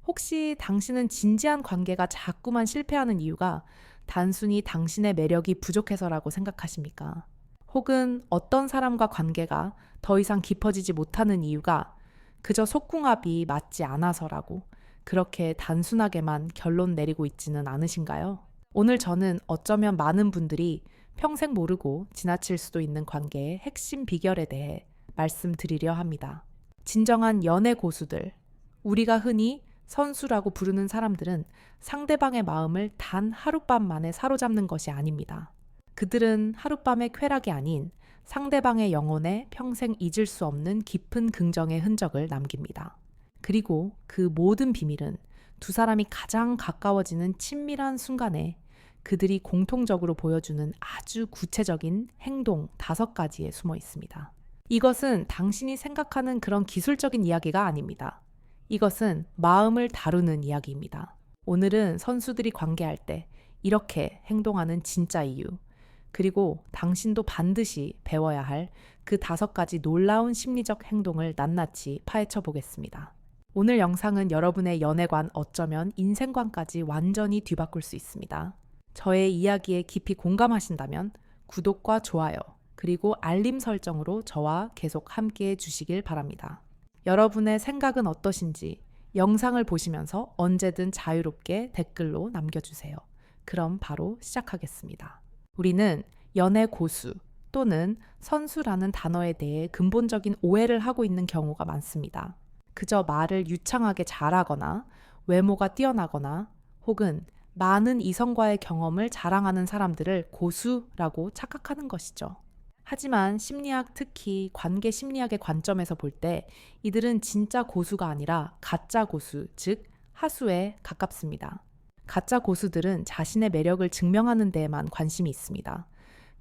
혹시 당신은 진지한 관계가 자꾸만 실패하는 이유가 단순히 당신의 매력이 부족해서라고 생각하십니까? 혹은 어떤 사람과 관계가 더 이상 깊어지지 못하는 이유가 그저 속궁합이 맞지 않아서라고 그렇게 단순하게만 결론 내리고 있지는 않으신가요? 오늘 저는 어쩌면 많은 분들이 평생 모르고 지나칠 수도 있는 관계의 핵심 비결에 대해 말씀드리려 합니다. 진정한 연애 고수들, 우리가 흔히 선수라고 부르는 사람들은 상대방의 마음을 단 하룻밤 만에 사로잡는 것이 아닙니다. 그들은 하룻밤의 쾌락이 아닌 상대방의 영혼에 평생 잊을 수 없는 깊은 긍정의 흔적을 남깁니다. 그리고 그 모든 비밀은 두 사람이 가장 가까워지는 친밀한 순간에 그들이 공통적으로 보여주는 아주 구체적인 행동 5가지에 숨어 있습니다. 이것은 당신이 생각하는 그런 기술적인 이야기가 아닙니다. 이것은 마음을 다루는 이야기입니다. 오늘은 선수들이 관계할 때 이렇게 행동하는 진짜 이유, 그리고 당신도 반드시 배워야 할 그 5가지 놀라운 심리적 행동을 낱낱이 파헤쳐 보겠습니다. 오늘 영상은 여러분의 연애관, 어쩌면 인생관까지 완전히 뒤바꿀 수 있습니다. 저의 이야기에 깊이 공감하신다면 구독과 좋아요, 그리고 알림 설정으로 저와 계속 함께해 주시길 바랍니다. 여러분의 생각은 어떠신지 영상을 보시면서 언제든 자유롭게 댓글로 남겨주세요. 그럼 바로 시작하겠습니다. 우리는 연애 고수 또는 선수라는 단어에 대해 근본적인 오해를 하고 있는 경우가 많습니다. 그저 말을 유창하게 잘하거나 외모가 뛰어나거나 혹은 많은 이성과의 경험을 자랑하는 사람들을 고수라고 착각하는 것이죠. 하지만 심리학, 특히 관계 심리학의 관점에서 볼 때 이들은 진짜 고수가 아니라 가짜 고수, 즉 하수에 가깝습니다. 가짜 고수들은 자신의 매력을 증명하는 데에만 관심이 있습니다.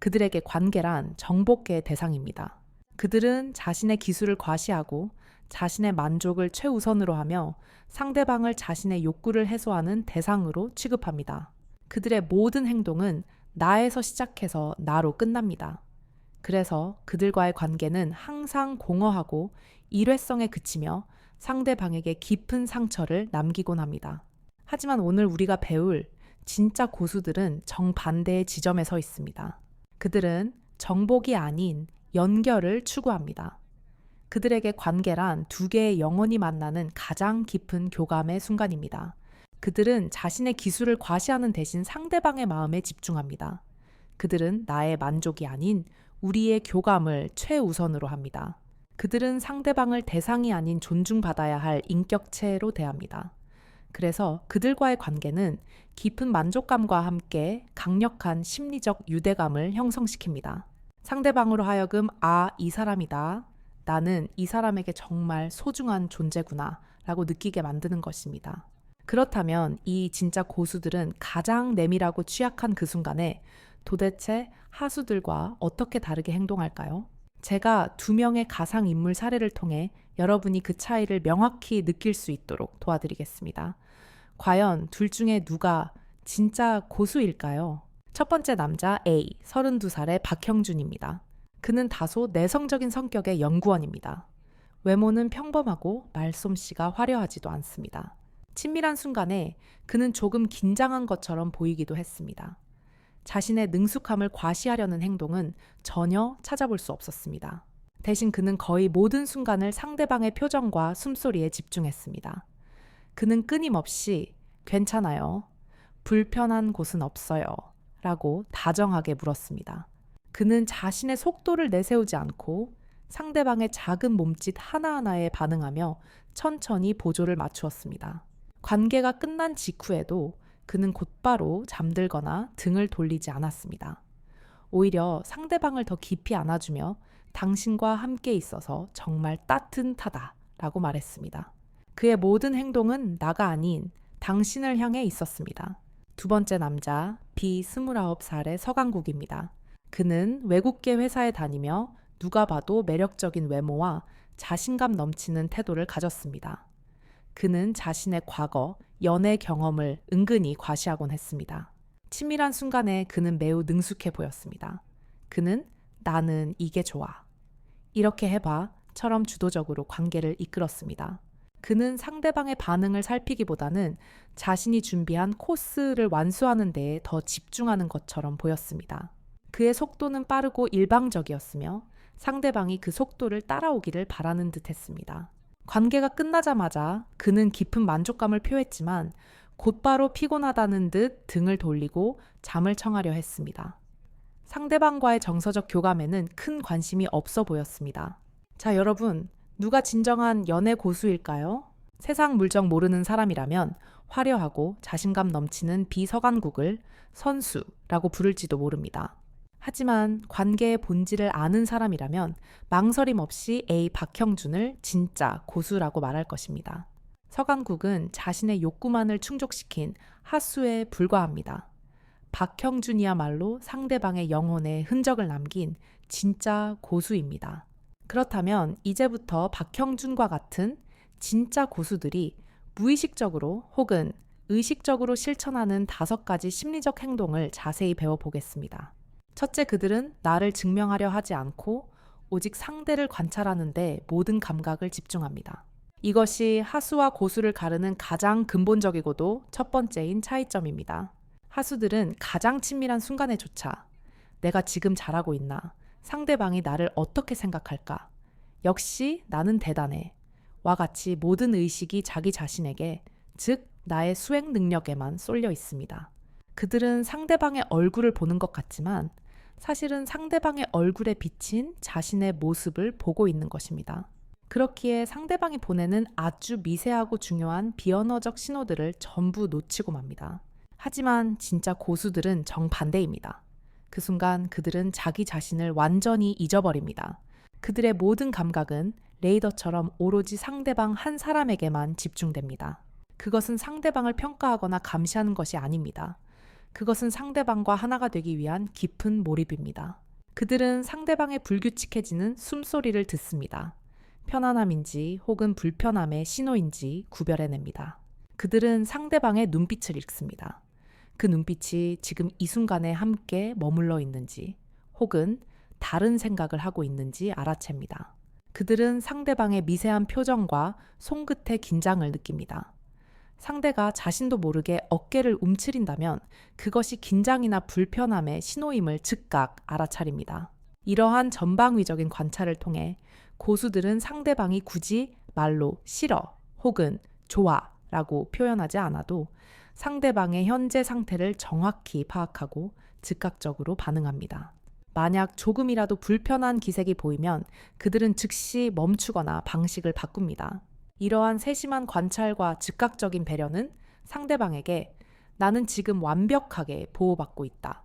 그들에게 관계란 정복의 대상입니다. 그들은 자신의 기술을 과시하고 자신의 만족을 최우선으로 하며 상대방을 자신의 욕구를 해소하는 대상으로 취급합니다. 그들의 모든 행동은 나에서 시작해서 나로 끝납니다. 그래서 그들과의 관계는 항상 공허하고 일회성에 그치며 상대방에게 깊은 상처를 남기곤 합니다. 하지만 오늘 우리가 배울 진짜 고수들은 정반대의 지점에 서 있습니다. 그들은 정복이 아닌 연결을 추구합니다. 그들에게 관계란 2개의 영혼이 만나는 가장 깊은 교감의 순간입니다. 그들은 자신의 기술을 과시하는 대신 상대방의 마음에 집중합니다. 그들은 나의 만족이 아닌 우리의 교감을 최우선으로 합니다. 그들은 상대방을 대상이 아닌 존중받아야 할 인격체로 대합니다. 그래서 그들과의 관계는 깊은 만족감과 함께 강력한 심리적 유대감을 형성시킵니다. 상대방으로 하여금 이 사람이다. 나는 이 사람에게 정말 소중한 존재구나 라고 느끼게 만드는 것입니다. 그렇다면 이 진짜 고수들은 가장 내밀하고 취약한 그 순간에 도대체 하수들과 어떻게 다르게 행동할까요? 제가 2명의 가상인물 사례를 통해 여러분이 그 차이를 명확히 느낄 수 있도록 도와드리겠습니다. 과연 둘 중에 누가 진짜 고수일까요? 첫 번째 남자 A, 32살의 박형준입니다. 그는 다소 내성적인 성격의 연구원입니다. 외모는 평범하고 말솜씨가 화려하지도 않습니다. 친밀한 순간에 그는 조금 긴장한 것처럼 보이기도 했습니다. 자신의 능숙함을 과시하려는 행동은 전혀 찾아볼 수 없었습니다. 대신 그는 거의 모든 순간을 상대방의 표정과 숨소리에 집중했습니다. 그는 끊임없이 괜찮아요. 불편한 곳은 없어요. 라고 다정하게 물었습니다. 그는 자신의 속도를 내세우지 않고 상대방의 작은 몸짓 하나하나에 반응하며 천천히 보조를 맞추었습니다. 관계가 끝난 직후에도 그는 곧바로 잠들거나 등을 돌리지 않았습니다. 오히려 상대방을 더 깊이 안아주며 당신과 함께 있어서 정말 따뜻하다 라고 말했습니다. 그의 모든 행동은 나가 아닌 당신을 향해 있었습니다. 두 번째 남자 B, 29살의 서강국입니다. 그는 외국계 회사에 다니며 누가 봐도 매력적인 외모와 자신감 넘치는 태도를 가졌습니다. 그는 자신의 과거, 연애 경험을 은근히 과시하곤 했습니다. 친밀한 순간에 그는 매우 능숙해 보였습니다. 그는 나는 이게 좋아. 이렇게 해봐 처럼 주도적으로 관계를 이끌었습니다. 그는 상대방의 반응을 살피기보다는 자신이 준비한 코스를 완수하는 데에 더 집중하는 것처럼 보였습니다. 그의 속도는 빠르고 일방적이었으며 상대방이 그 속도를 따라오기를 바라는 듯 했습니다. 관계가 끝나자마자 그는 깊은 만족감을 표했지만 곧바로 피곤하다는 듯 등을 돌리고 잠을 청하려 했습니다. 상대방과의 정서적 교감에는 큰 관심이 없어 보였습니다. 자, 여러분, 누가 진정한 연애 고수일까요? 세상 물정 모르는 사람이라면 화려하고 자신감 넘치는 비서간국을 선수라고 부를지도 모릅니다. 하지만 관계의 본질을 아는 사람이라면 망설임 없이 A 박형준을 진짜 고수라고 말할 것입니다. 서강국은 자신의 욕구만을 충족시킨 하수에 불과합니다. 박형준이야말로 상대방의 영혼에 흔적을 남긴 진짜 고수입니다. 그렇다면 이제부터 박형준과 같은 진짜 고수들이 무의식적으로 혹은 의식적으로 실천하는 5가지 심리적 행동을 자세히 배워보겠습니다. 첫째, 그들은 나를 증명하려 하지 않고 오직 상대를 관찰하는 데 모든 감각을 집중합니다. 이것이 하수와 고수를 가르는 가장 근본적이고도 첫 번째인 차이점입니다. 하수들은 가장 친밀한 순간에조차 내가 지금 잘하고 있나? 상대방이 나를 어떻게 생각할까? 역시 나는 대단해. 와 같이 모든 의식이 자기 자신에게, 즉 나의 수행 능력에만 쏠려 있습니다. 그들은 상대방의 얼굴을 보는 것 같지만 사실은 상대방의 얼굴에 비친 자신의 모습을 보고 있는 것입니다. 그렇기에 상대방이 보내는 아주 미세하고 중요한 비언어적 신호들을 전부 놓치고 맙니다. 하지만 진짜 고수들은 정반대입니다. 그 순간 그들은 자기 자신을 완전히 잊어버립니다. 그들의 모든 감각은 레이더처럼 오로지 상대방 한 사람에게만 집중됩니다. 그것은 상대방을 평가하거나 감시하는 것이 아닙니다. 그것은 상대방과 하나가 되기 위한 깊은 몰입입니다. 그들은 상대방의 불규칙해지는 숨소리를 듣습니다. 편안함인지 혹은 불편함의 신호인지 구별해냅니다. 그들은 상대방의 눈빛을 읽습니다. 그 눈빛이 지금 이 순간에 함께 머물러 있는지 혹은 다른 생각을 하고 있는지 알아챕니다. 그들은 상대방의 미세한 표정과 손끝의 긴장을 느낍니다. 상대가 자신도 모르게 어깨를 움츠린다면 그것이 긴장이나 불편함의 신호임을 즉각 알아차립니다. 이러한 전방위적인 관찰을 통해 고수들은 상대방이 굳이 말로 싫어 혹은 좋아 라고 표현하지 않아도 상대방의 현재 상태를 정확히 파악하고 즉각적으로 반응합니다. 만약 조금이라도 불편한 기색이 보이면 그들은 즉시 멈추거나 방식을 바꿉니다. 이러한 세심한 관찰과 즉각적인 배려는 상대방에게 나는 지금 완벽하게 보호받고 있다.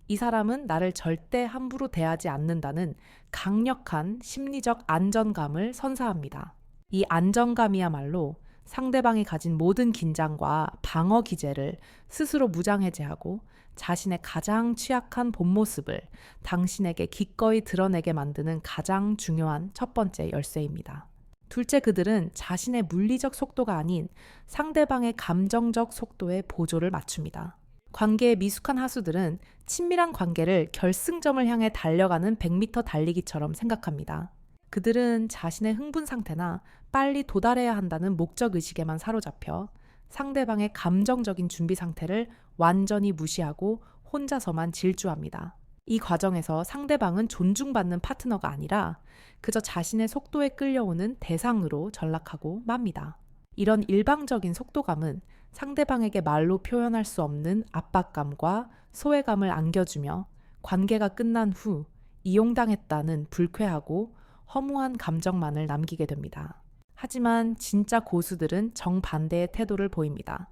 이 사람은 나를 절대 함부로 대하지 않는다는 강력한 심리적 안정감을 선사합니다. 이 안정감이야말로 상대방이 가진 모든 긴장과 방어 기제를 스스로 무장해제하고 자신의 가장 취약한 본 모습을 당신에게 기꺼이 드러내게 만드는 가장 중요한 첫 번째 열쇠입니다. 둘째, 그들은 자신의 물리적 속도가 아닌 상대방의 감정적 속도에 보조를 맞춥니다. 관계의 미숙한 하수들은 친밀한 관계를 결승점을 향해 달려가는 100m 달리기처럼 생각합니다. 그들은 자신의 흥분 상태나 빨리 도달해야 한다는 목적의식에만 사로잡혀 상대방의 감정적인 준비 상태를 완전히 무시하고 혼자서만 질주합니다. 이 과정에서 상대방은 존중받는 파트너가 아니라 그저 자신의 속도에 끌려오는 대상으로 전락하고 맙니다. 이런 일방적인 속도감은 상대방에게 말로 표현할 수 없는 압박감과 소외감을 안겨주며 관계가 끝난 후 이용당했다는 불쾌하고 허무한 감정만을 남기게 됩니다. 하지만 진짜 고수들은 정반대의 태도를 보입니다.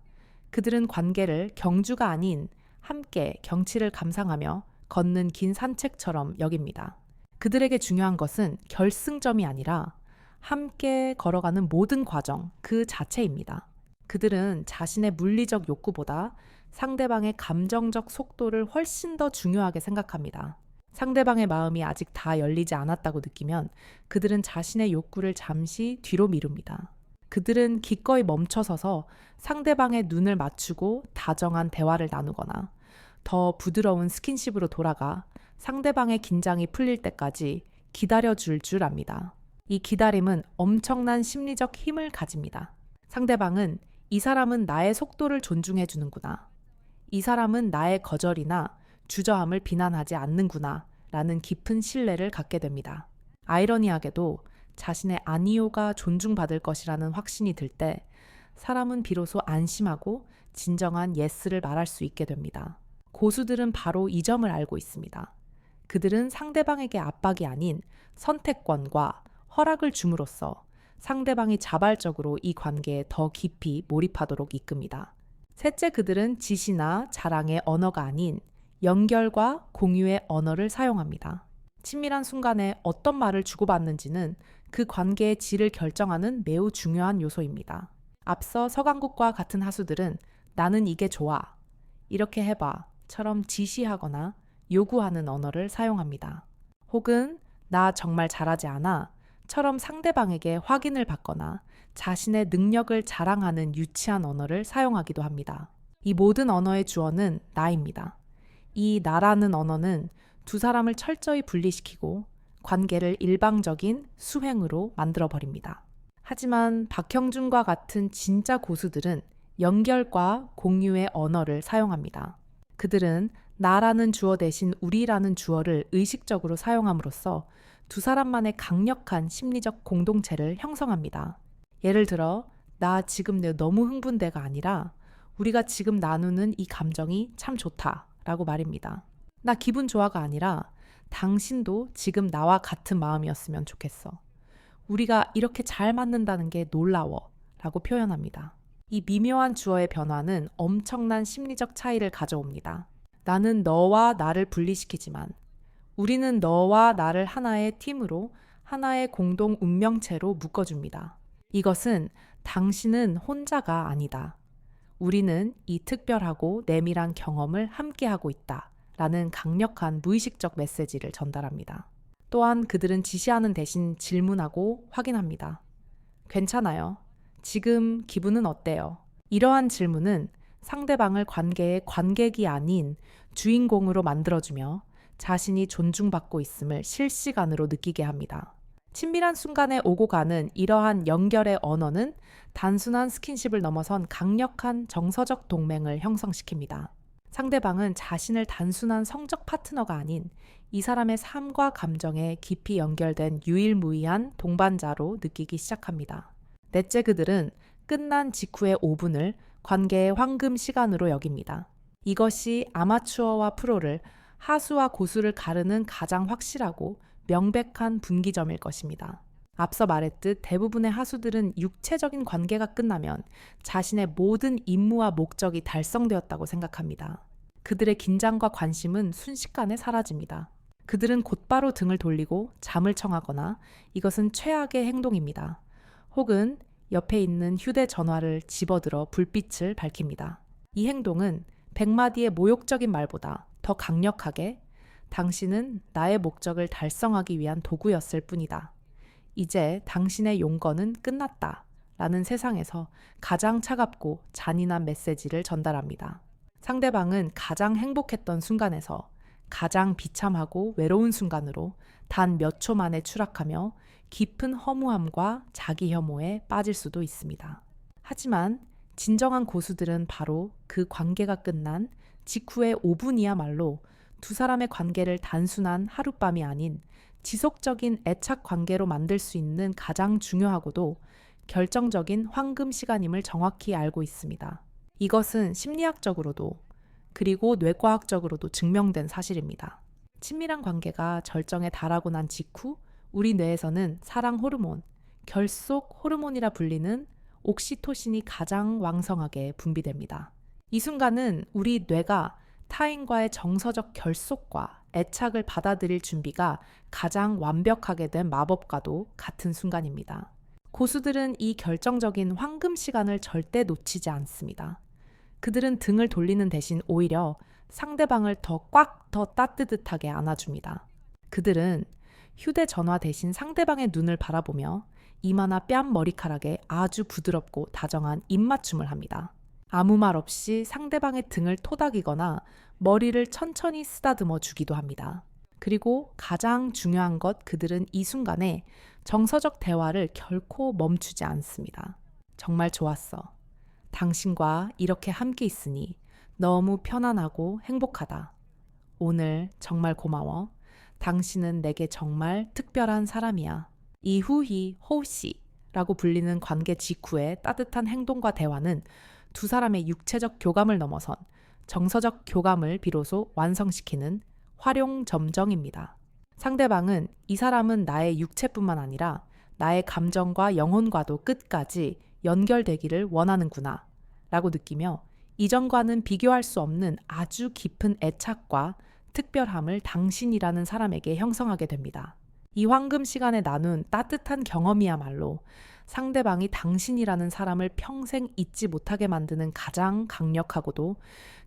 그들은 관계를 경주가 아닌 함께 경치를 감상하며 걷는 긴 산책처럼 여깁니다. 그들에게 중요한 것은 결승점이 아니라 함께 걸어가는 모든 과정 그 자체입니다. 그들은 자신의 물리적 욕구보다 상대방의 감정적 속도를 훨씬 더 중요하게 생각합니다. 상대방의 마음이 아직 다 열리지 않았다고 느끼면 그들은 자신의 욕구를 잠시 뒤로 미룹니다. 그들은 기꺼이 멈춰서서 상대방의 눈을 맞추고 다정한 대화를 나누거나 더 부드러운 스킨십으로 돌아가 상대방의 긴장이 풀릴 때까지 기다려줄 줄 압니다. 이 기다림은 엄청난 심리적 힘을 가집니다. 상대방은 이 사람은 나의 속도를 존중해 주는구나. 이 사람은 나의 거절이나 주저함을 비난하지 않는구나 라는 깊은 신뢰를 갖게 됩니다. 아이러니하게도 자신의 아니요가 존중받을 것이라는 확신이 들 때 사람은 비로소 안심하고 진정한 예스를 말할 수 있게 됩니다. 고수들은 바로 이 점을 알고 있습니다. 그들은 상대방에게 압박이 아닌 선택권과 허락을 줌으로써 상대방이 자발적으로 이 관계에 더 깊이 몰입하도록 이끕니다. 셋째, 그들은 지시나 자랑의 언어가 아닌 연결과 공유의 언어를 사용합니다. 친밀한 순간에 어떤 말을 주고받는지는 그 관계의 질을 결정하는 매우 중요한 요소입니다. 앞서 서강국과 같은 하수들은 나는 이게 좋아, 이렇게 해봐 처럼 지시하거나 요구하는 언어를 사용합니다. 혹은 나 정말 잘하지 않아 처럼 상대방에게 확인을 받거나 자신의 능력을 자랑하는 유치한 언어를 사용하기도 합니다. 이 모든 언어의 주어는 나입니다. 이 나라는 언어는 두 사람을 철저히 분리시키고 관계를 일방적인 수행으로 만들어버립니다. 하지만 박형준과 같은 진짜 고수들은 연결과 공유의 언어를 사용합니다. 그들은 나라는 주어 대신 우리라는 주어를 의식적으로 사용함으로써 두 사람만의 강력한 심리적 공동체를 형성합니다. 예를 들어, 나 지금 너무 흥분돼가 아니라 우리가 지금 나누는 이 감정이 참 좋다 라고 말입니다. 나 기분 좋아가 아니라 당신도 지금 나와 같은 마음이었으면 좋겠어. 우리가 이렇게 잘 맞는다는 게 놀라워 라고 표현합니다. 이 미묘한 주어의 변화는 엄청난 심리적 차이를 가져옵니다. 나는 너와 나를 분리시키지만 우리는 너와 나를 하나의 팀으로 하나의 공동 운명체로 묶어줍니다. 이것은 당신은 혼자가 아니다. 우리는 이 특별하고 내밀한 경험을 함께하고 있다. 라는 강력한 무의식적 메시지를 전달합니다. 또한 그들은 지시하는 대신 질문하고 확인합니다. 괜찮아요. 지금 기분은 어때요? 이러한 질문은 상대방을 관계의 관객이 아닌 주인공으로 만들어주며 자신이 존중받고 있음을 실시간으로 느끼게 합니다. 친밀한 순간에 오고 가는 이러한 연결의 언어는 단순한 스킨십을 넘어선 강력한 정서적 동맹을 형성시킵니다. 상대방은 자신을 단순한 성적 파트너가 아닌 이 사람의 삶과 감정에 깊이 연결된 유일무이한 동반자로 느끼기 시작합니다. 넷째, 그들은 끝난 직후의 5분을 관계의 황금 시간으로 여깁니다. 이것이 아마추어와 프로를, 하수와 고수를 가르는 가장 확실하고 명백한 분기점일 것입니다. 앞서 말했듯 대부분의 하수들은 육체적인 관계가 끝나면 자신의 모든 임무와 목적이 달성되었다고 생각합니다. 그들의 긴장과 관심은 순식간에 사라집니다. 그들은 곧바로 등을 돌리고 잠을 청하거나 이것은 최악의 행동입니다. 혹은 옆에 있는 휴대전화를 집어들어 불빛을 밝힙니다. 이 행동은 100마디의 모욕적인 말보다 더 강력하게 당신은 나의 목적을 달성하기 위한 도구였을 뿐이다. 이제 당신의 용건은 끝났다. 라는 세상에서 가장 차갑고 잔인한 메시지를 전달합니다. 상대방은 가장 행복했던 순간에서 가장 비참하고 외로운 순간으로 단 몇 초 만에 추락하며 깊은 허무함과 자기 혐오에 빠질 수도 있습니다. 하지만 진정한 고수들은 바로 그 관계가 끝난 직후의 5분이야말로 두 사람의 관계를 단순한 하룻밤이 아닌 지속적인 애착 관계로 만들 수 있는 가장 중요하고도 결정적인 황금 시간임을 정확히 알고 있습니다. 이것은 심리학적으로도 그리고 뇌과학적으로도 증명된 사실입니다. 친밀한 관계가 절정에 달하고 난 직후 우리 뇌에서는 사랑 호르몬, 결속 호르몬이라 불리는 옥시토신이 가장 왕성하게 분비됩니다. 이 순간은 우리 뇌가 타인과의 정서적 결속과 애착을 받아들일 준비가 가장 완벽하게 된 마법과도 같은 순간입니다. 고수들은 이 결정적인 황금 시간을 절대 놓치지 않습니다. 그들은 등을 돌리는 대신 오히려 상대방을 더 따뜻하게 안아줍니다. 그들은 휴대전화 대신 상대방의 눈을 바라보며 이마나 뺨 머리카락에 아주 부드럽고 다정한 입맞춤을 합니다. 아무 말 없이 상대방의 등을 토닥이거나 머리를 천천히 쓰다듬어 주기도 합니다. 그리고 가장 중요한 것, 그들은 이 순간에 정서적 대화를 결코 멈추지 않습니다. 정말 좋았어. 당신과 이렇게 함께 있으니 너무 편안하고 행복하다. 오늘 정말 고마워. 당신은 내게 정말 특별한 사람이야. 이 후희, 호시라고 불리는 관계 직후의 따뜻한 행동과 대화는 두 사람의 육체적 교감을 넘어선 정서적 교감을 비로소 완성시키는 활용점정입니다. 상대방은 이 사람은 나의 육체뿐만 아니라 나의 감정과 영혼과도 끝까지 연결되기를 원하는구나 라고 느끼며 이전과는 비교할 수 없는 아주 깊은 애착과 특별함을 당신이라는 사람에게 형성하게 됩니다. 이 황금 시간에 나눈 따뜻한 경험이야말로 상대방이 당신이라는 사람을 평생 잊지 못하게 만드는 가장 강력하고도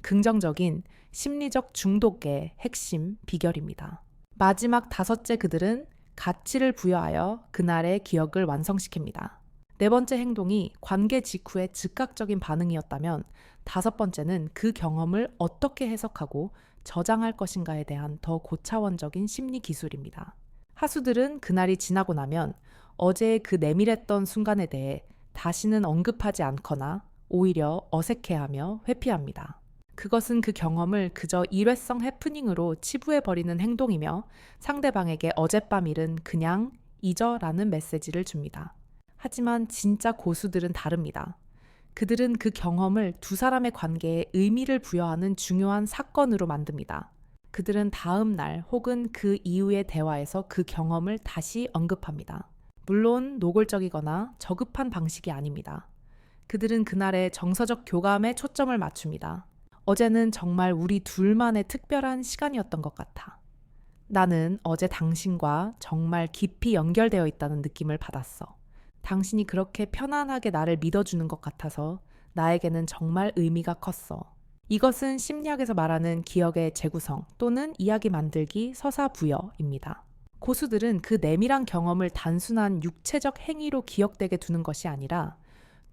긍정적인 심리적 중독의 핵심 비결입니다. 마지막 다섯째, 그들은 가치를 부여하여 그날의 기억을 완성시킵니다. 네 번째 행동이 관계 직후의 즉각적인 반응이었다면 다섯 번째는 그 경험을 어떻게 해석하고 저장할 것인가에 대한 더 고차원적인 심리 기술입니다. 하수들은 그날이 지나고 나면 어제의 그 내밀했던 순간에 대해 다시는 언급하지 않거나 오히려 어색해하며 회피합니다. 그것은 그 경험을 그저 일회성 해프닝으로 치부해버리는 행동이며 상대방에게 어젯밤 일은 그냥 잊어라는 메시지를 줍니다. 하지만 진짜 고수들은 다릅니다. 그들은 그 경험을 두 사람의 관계에 의미를 부여하는 중요한 사건으로 만듭니다. 그들은 다음 날 혹은 그 이후의 대화에서 그 경험을 다시 언급합니다. 물론 노골적이거나 저급한 방식이 아닙니다. 그들은 그날의 정서적 교감에 초점을 맞춥니다. 어제는 정말 우리 둘만의 특별한 시간이었던 것 같아. 나는 어제 당신과 정말 깊이 연결되어 있다는 느낌을 받았어. 당신이 그렇게 편안하게 나를 믿어주는 것 같아서 나에게는 정말 의미가 컸어. 이것은 심리학에서 말하는 기억의 재구성 또는 이야기 만들기 서사부여입니다. 고수들은 그 내밀한 경험을 단순한 육체적 행위로 기억되게 두는 것이 아니라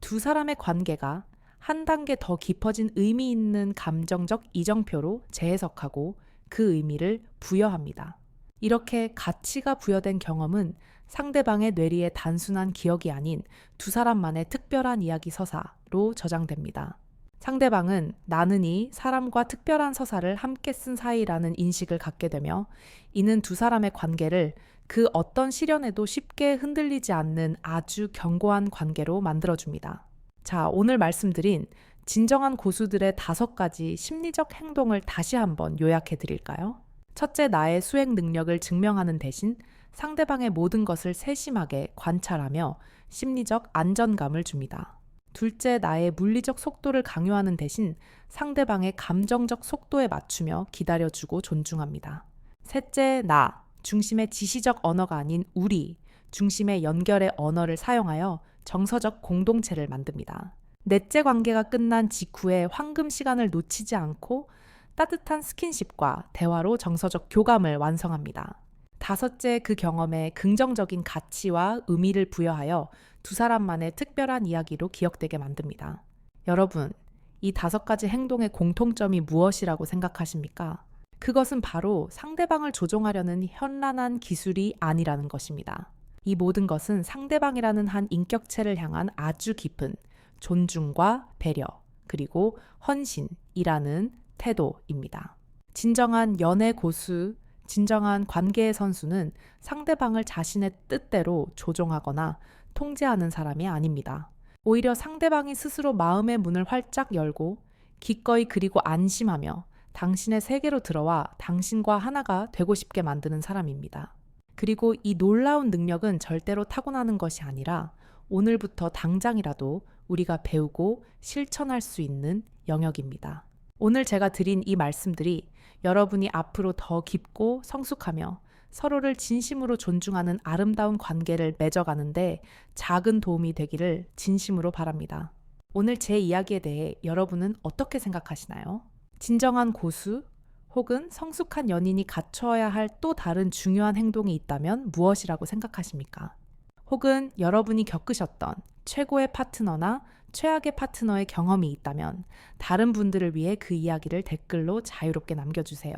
두 사람의 관계가 한 단계 더 깊어진 의미 있는 감정적 이정표로 재해석하고 그 의미를 부여합니다. 이렇게 가치가 부여된 경험은 상대방의 뇌리의 단순한 기억이 아닌 두 사람만의 특별한 이야기 서사로 저장됩니다. 상대방은 나는 이 사람과 특별한 서사를 함께 쓴 사이라는 인식을 갖게 되며 이는 두 사람의 관계를 그 어떤 시련에도 쉽게 흔들리지 않는 아주 견고한 관계로 만들어줍니다. 자, 오늘 말씀드린 진정한 고수들의 5가지 심리적 행동을 다시 한번 요약해 드릴까요? 첫째, 나의 수행 능력을 증명하는 대신 상대방의 모든 것을 세심하게 관찰하며 심리적 안전감을 줍니다. 둘째, 나의 물리적 속도를 강요하는 대신 상대방의 감정적 속도에 맞추며 기다려주고 존중합니다. 셋째, 나 중심의 지시적 언어가 아닌 우리 중심의 연결의 언어를 사용하여 정서적 공동체를 만듭니다. 넷째, 관계가 끝난 직후에 황금 시간을 놓치지 않고 따뜻한 스킨십과 대화로 정서적 교감을 완성합니다. 다섯째, 그 경험에 긍정적인 가치와 의미를 부여하여 두 사람만의 특별한 이야기로 기억되게 만듭니다. 여러분, 이 5가지 행동의 공통점이 무엇이라고 생각하십니까? 그것은 바로 상대방을 조종하려는 현란한 기술이 아니라는 것입니다. 이 모든 것은 상대방이라는 한 인격체를 향한 아주 깊은 존중과 배려, 그리고 헌신이라는 태도입니다. 진정한 연애 고수, 진정한 관계의 선수는 상대방을 자신의 뜻대로 조종하거나 통제하는 사람이 아닙니다. 오히려 상대방이 스스로 마음의 문을 활짝 열고 기꺼이 그리고 안심하며 당신의 세계로 들어와 당신과 하나가 되고 싶게 만드는 사람입니다. 그리고 이 놀라운 능력은 절대로 타고나는 것이 아니라 오늘부터 당장이라도 우리가 배우고 실천할 수 있는 영역입니다. 오늘 제가 드린 이 말씀들이 여러분이 앞으로 더 깊고 성숙하며 서로를 진심으로 존중하는 아름다운 관계를 맺어가는데 작은 도움이 되기를 진심으로 바랍니다. 오늘 제 이야기에 대해 여러분은 어떻게 생각하시나요? 진정한 고수 혹은 성숙한 연인이 갖춰야 할 또 다른 중요한 행동이 있다면 무엇이라고 생각하십니까? 혹은 여러분이 겪으셨던 최고의 파트너나 최악의 파트너의 경험이 있다면 다른 분들을 위해 그 이야기를 댓글로 자유롭게 남겨주세요.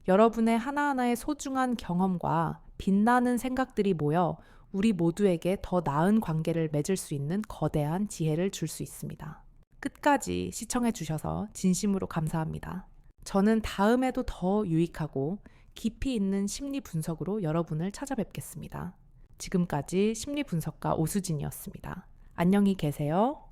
여러분의 하나하나의 소중한 경험과 빛나는 생각들이 모여 우리 모두에게 더 나은 관계를 맺을 수 있는 거대한 지혜를 줄 수 있습니다. 끝까지 시청해 주셔서 진심으로 감사합니다. 저는 다음에도 더 유익하고 깊이 있는 심리 분석으로 여러분을 찾아뵙겠습니다. 지금까지 심리 분석가 오수진이었습니다. 안녕히 계세요.